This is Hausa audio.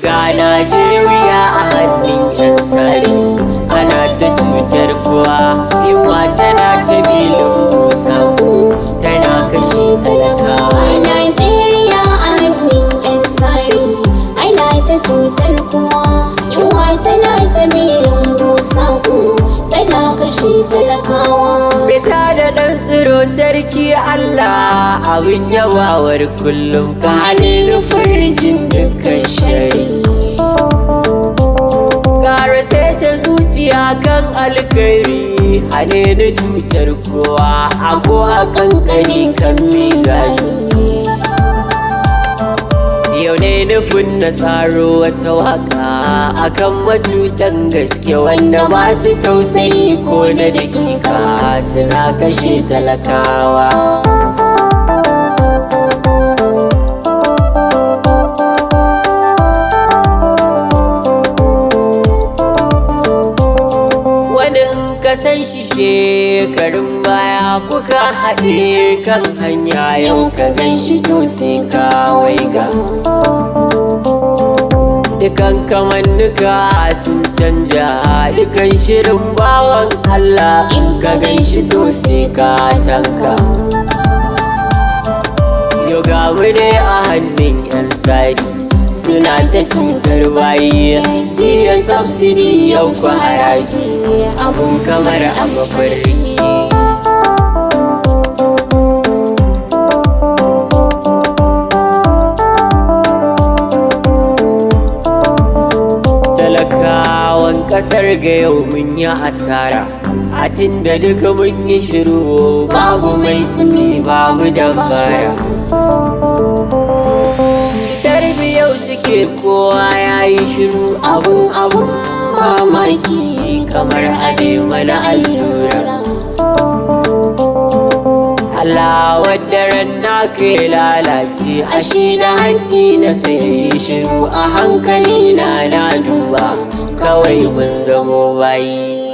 Ga Najeriya a hannun 'yan sari, ana ta cutar kowa, yunwa tana ta bilin sako, tana kashe talakawa. Najeriya a hannun 'yan sari, ana ta cutar kowa, yunwa tana ta bilin sako, tana kashe talakawa. Bita da ɗan tsiro sarki Allah, abin yawawar kullum ka hane nufin jin dukkan shari. Gara sai ta zuciya kan alkhairi, hane ni cutar kowa, ako a kankani kan mizani. Yau ne nufin na tsaro wata waka akan macutan gaske wanda masu tausayi ko na dakika suna kashe talakawa. Wani in ka san shi shekarun baya kuka haɗe kan hanya, yau ka gan shi to sai ka waiga. Dukan kamannuka sun canja, dukan shirin bawan Allah in ka gan shi to sai ka tanka. Yau ga mu ne a hannun 'yan sari, suna ta cutar bayi, jiya subsidy yau kwa haraji, abun kamar a mafarki. Talakawan kasar ga yau mun yi asara, a tunda duka mun yi shiru, babu mai tsimi babu dabara. Cutar biyau suke kowa ya yi shiru, abun mamaki kamar ade mana allura. Allah wadda ran naka ya lalace, a shi na hanki na sai shiru, a hankali na duba kawai mun zamo bayi.